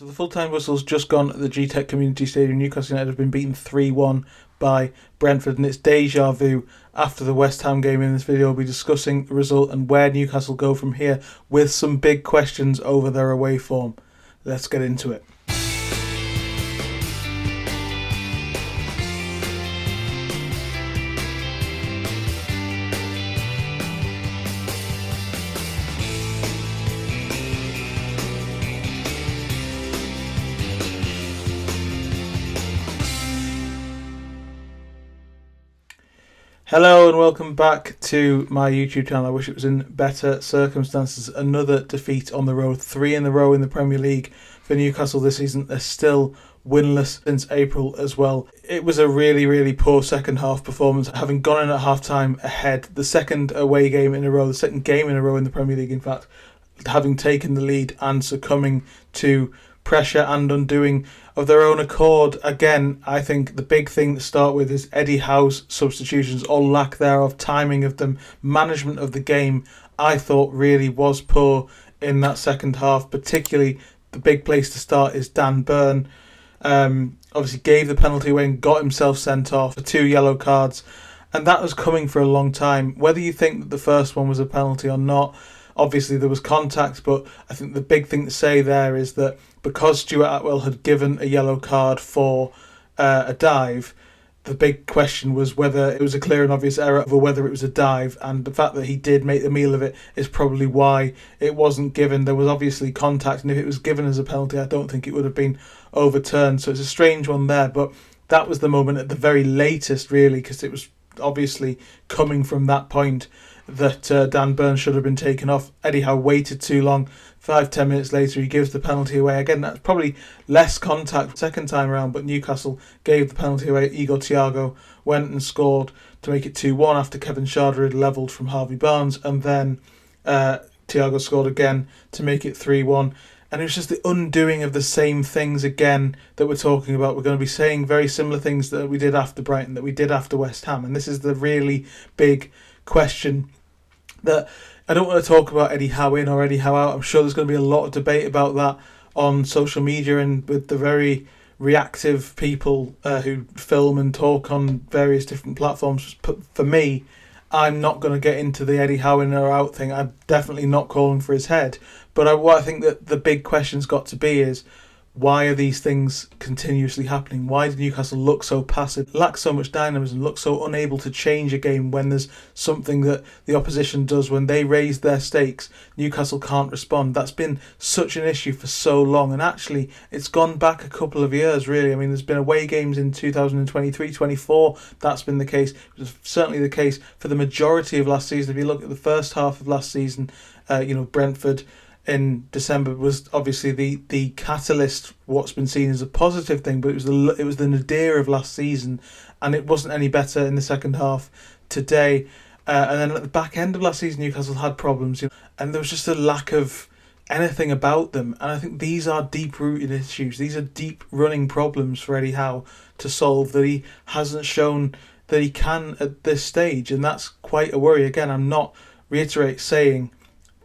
So the full-time whistle's just gone at the G-Tech Community Stadium. Newcastle United have been beaten 3-1 by Brentford, and it's deja vu after the West Ham game. In this video, we'll be discussing the result and where Newcastle go from here, with some big questions over their away form. Let's get into it. Hello and welcome back to my YouTube channel. I wish it was in better circumstances. Another defeat on the road, 3 in a row in the Premier League for Newcastle this season. They're still winless since April as well. It was a really poor second half performance, having gone in at half time ahead. The second away game in a row, the second game in a row in the Premier League, in fact, having taken the lead and succumbing to pressure and undoing of their own accord. Again, I think the big thing to start with is Eddie Howe's substitutions, or lack thereof, timing of them, management of the game, I thought really was poor in that second half. Particularly, the big place to start is Dan Burn. Obviously gave the penalty away and got himself sent off for 2 yellow cards, and that was coming for a long time. Whether you think that the first one was a penalty or not, obviously there was contact, but I think the big thing to say there is that because Stuart Atwell had given a yellow card for a dive, the big question was whether it was a clear and obvious error or whether it was a dive, and the fact that he did make a meal of it is probably why it wasn't given. There was obviously contact, and if it was given as a penalty, I don't think it would have been overturned. So it's a strange one there, but that was the moment at the very latest, really, because it was obviously coming from that point that Dan Burn should have been taken off. Eddie Howe waited too long. 5-10 minutes later, he gives the penalty away. Again, that's probably less contact second time around, but Newcastle gave the penalty away. Igor Thiago went and scored to make it 2-1 after Kevin Schade had levelled from Harvey Barnes, and then Thiago scored again to make it 3-1. And it was just the undoing of the same things again that we're talking about. We're going to be saying very similar things that we did after Brighton, that we did after West Ham, and this is the really big question that I don't want to talk about Eddie Howe in or Eddie Howe out. I'm sure there's going to be a lot of debate about that on social media and with the very reactive people who film and talk on various different platforms. For me, I'm not going to get into the Eddie Howe in or out thing. I'm definitely not calling for his head. But what I think that the big question's got to be is, why are these things continuously happening? Why did Newcastle look so passive, lack so much dynamism, look so unable to change a game when there's something that the opposition does? When they raise their stakes, Newcastle can't respond. That's been such an issue for so long, and actually it's gone back a couple of years, really. I mean, there's been away games in 2023-24, that's been the case. It was certainly the case for the majority of last season. If you look at the first half of last season, Brentford in December was obviously the catalyst, what's been seen as a positive thing, but it was the nadir of last season, and it wasn't any better in the second half today. And then at the back end of last season, Newcastle had problems, and there was just a lack of anything about them. And I think these are deep-rooted issues. These are deep-running problems for Eddie Howe to solve that he hasn't shown that he can at this stage, and that's quite a worry. Again, I'm not saying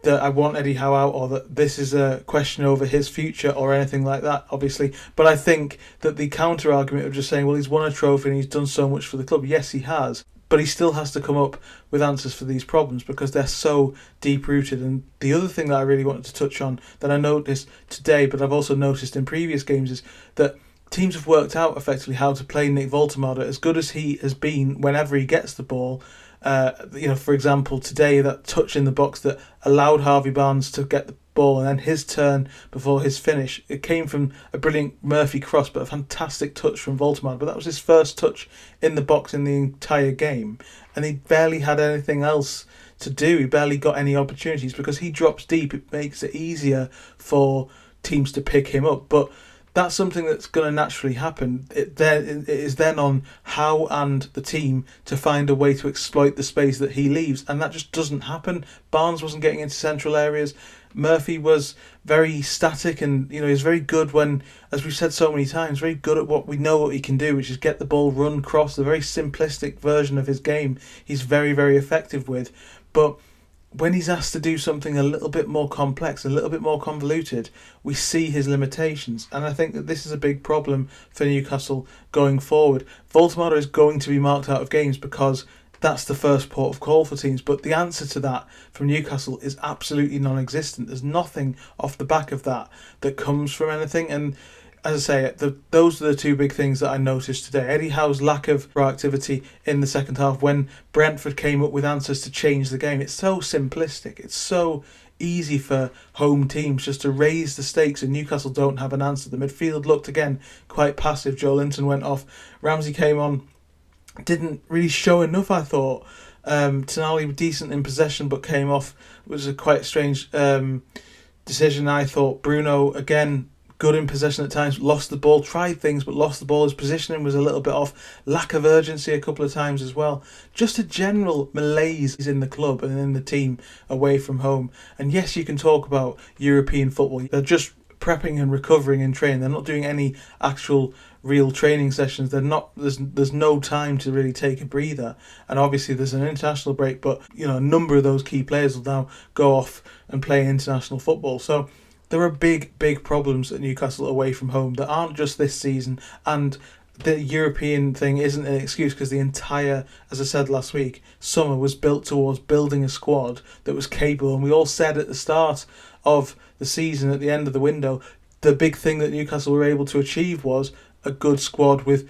that I want Eddie Howe out, or that this is a question over his future or anything like that, obviously. But I think that the counter argument of just saying, well, he's won a trophy and he's done so much for the club. Yes, he has, but he still has to come up with answers for these problems because they're so deep-rooted. And the other thing that I really wanted to touch on that I noticed today, but I've also noticed in previous games, is that teams have worked out effectively how to play Nick Woltemade. As good as he has been whenever he gets the ball, for example, today, that touch in the box that allowed Harvey Barnes to get the ball and then his turn before his finish, it came from a brilliant Murphy cross, but a fantastic touch from Woltemade. But that was his first touch in the box in the entire game, and he barely had anything else to do. He barely got any opportunities because he drops deep. It makes it easier for teams to pick him up, but that's something that's going to naturally happen. It is then on Howe and the team to find a way to exploit the space that he leaves, and that just doesn't happen. Barnes wasn't getting into central areas. Murphy was very static, and he's very good when, as we've said so many times, very good at what he can do, which is get the ball, run, cross. The very simplistic version of his game he's very, very effective with. But when he's asked to do something a little bit more complex, a little bit more convoluted, we see his limitations. And I think that this is a big problem for Newcastle going forward. Woltemade is going to be marked out of games because that's the first port of call for teams. But the answer to that from Newcastle is absolutely non-existent. There's nothing off the back of that comes from anything. And as I say, those are the two big things that I noticed today. Eddie Howe's lack of proactivity in the second half when Brentford came up with answers to change the game. It's so simplistic. It's so easy for home teams just to raise the stakes, and Newcastle don't have an answer. The midfield looked, again, quite passive. Joe Linton went off. Ramsey came on. Didn't really show enough, I thought. Tonali decent in possession but came off. It was a quite strange decision, I thought. Bruno, again, good in possession at times, lost the ball, tried things but lost the ball. His positioning was a little bit off. Lack of urgency a couple of times as well. Just a general malaise in the club and in the team away from home. And yes, you can talk about European football. They're just prepping and recovering in training. They're not doing any actual real training sessions. They're not. There's no time to really take a breather. And obviously there's an international break, but a number of those key players will now go off and play international football. So there are big problems at Newcastle away from home that aren't just this season, and the European thing isn't an excuse because the entire, as I said last week, summer was built towards building a squad that was capable. And we all said at the start of the season, at the end of the window, the big thing that Newcastle were able to achieve was a good squad with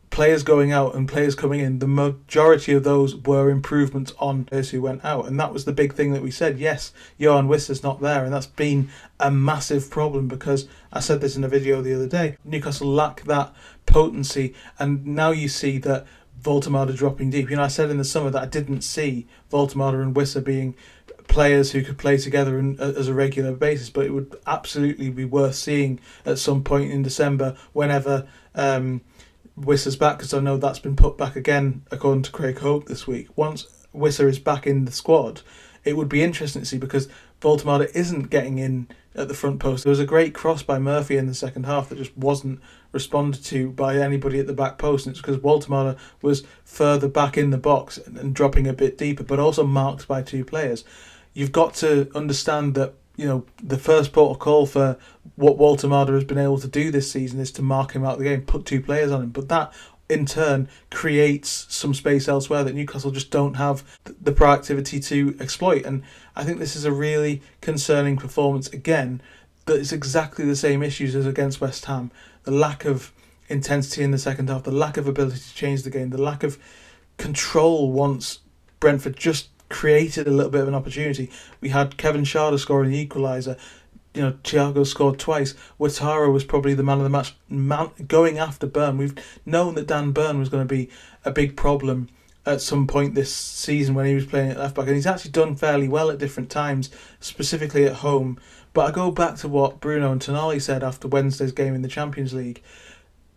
players going out and players coming in. The majority of those were improvements on players who went out, and that was the big thing that we said. Yes, Johan Wissa's not there, and that's been a massive problem because I said this in a video the other day. Newcastle lack that potency, and now you see that Woltemade dropping deep. I said in the summer that I didn't see Woltemade and Wissa being players who could play together as a regular basis, but it would absolutely be worth seeing at some point in December whenever Wissa's back, because I know that's been put back again according to Craig Hope this week. Once Wissa is back in the squad, it would be interesting to see, because Woltemade isn't getting in at the front post. There was a great cross by Murphy in the second half that just wasn't responded to by anybody at the back post, and it's because Woltemade was further back in the box and dropping a bit deeper, but also marked by two players. You've got to understand that the first port of call for what Woltemade has been able to do this season is to mark him out of the game, put two players on him. But that, in turn, creates some space elsewhere that Newcastle just don't have the proactivity to exploit. And I think this is a really concerning performance, again, that is exactly the same issues as against West Ham. The lack of intensity in the second half, the lack of ability to change the game, the lack of control once Brentford just created a little bit of an opportunity. We had Kevin Schade scoring the equaliser. Thiago scored twice. Ouattara was probably the man of the match, going after Byrne. We've known that Dan Byrne was going to be a big problem at some point this season when he was playing at left back, and he's actually done fairly well at different times, specifically at home. But I go back to what Bruno and Tonali said after Wednesday's game in the Champions League.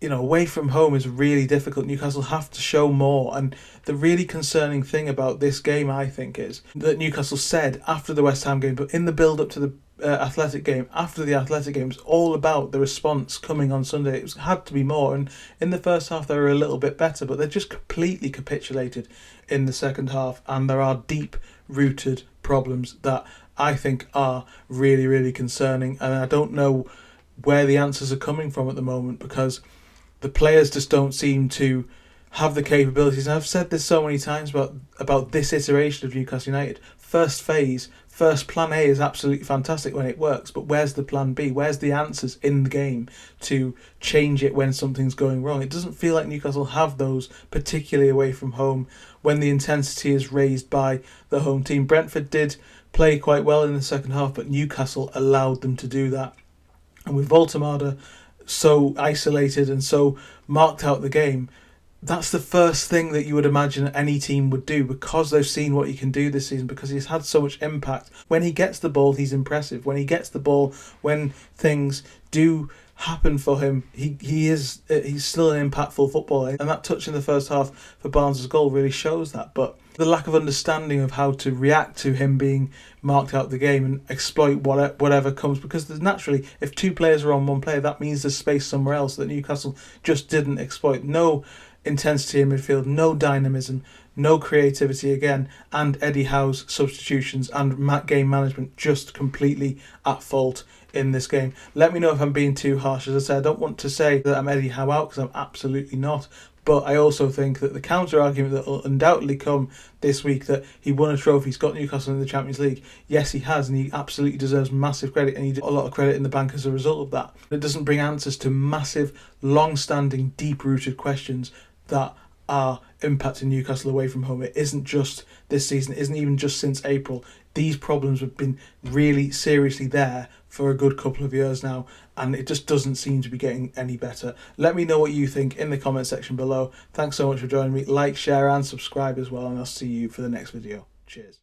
Away from home is really difficult. Newcastle have to show more. And the really concerning thing about this game, I think, is that Newcastle said after the West Ham game, but in the build-up to the Athletic game, after the Athletic game, it was all about the response coming on Sunday. It had to be more. And in the first half, they were a little bit better, but they just completely capitulated in the second half. And there are deep-rooted problems that I think are really, really concerning. And I don't know where the answers are coming from at the moment, because the players just don't seem to have the capabilities. And I've said this so many times about this iteration of Newcastle United. First phase, first plan A is absolutely fantastic when it works, but where's the plan B? Where's the answers in the game to change it when something's going wrong? It doesn't feel like Newcastle have those, particularly away from home, when the intensity is raised by the home team. Brentford did play quite well in the second half, but Newcastle allowed them to do that. And with Woltemade so isolated and so marked out the game, that's the first thing that you would imagine any team would do, because they've seen what he can do this season, because he's had so much impact. When he gets the ball, he's impressive. When he gets the ball, when things do happen for him, he's still an impactful footballer. And that touch in the first half for Barnes' goal really shows that. But the lack of understanding of how to react to him being marked out of the game and exploit whatever comes, because there's naturally, if two players are on one player, that means there's space somewhere else that Newcastle just didn't exploit. No intensity in midfield, no dynamism, no creativity again, and Eddie Howe's substitutions and game management just completely at fault in this game. Let me know if I'm being too harsh. As I said, I don't want to say that I'm Eddie Howe out, because I'm absolutely not. But I also think that the counter-argument that will undoubtedly come this week, that he won a trophy, he's got Newcastle in the Champions League. Yes, he has, and he absolutely deserves massive credit, and he did a lot of credit in the bank as a result of that. But it doesn't bring answers to massive, long-standing, deep-rooted questions that are impacting Newcastle away from home. It isn't just this season, it isn't even just since April. These problems have been really seriously there for a good couple of years now, and it just doesn't seem to be getting any better. Let me know what you think in the comment section below. Thanks so much for joining me. Like, share and subscribe as well, and I'll see you for the next video. Cheers.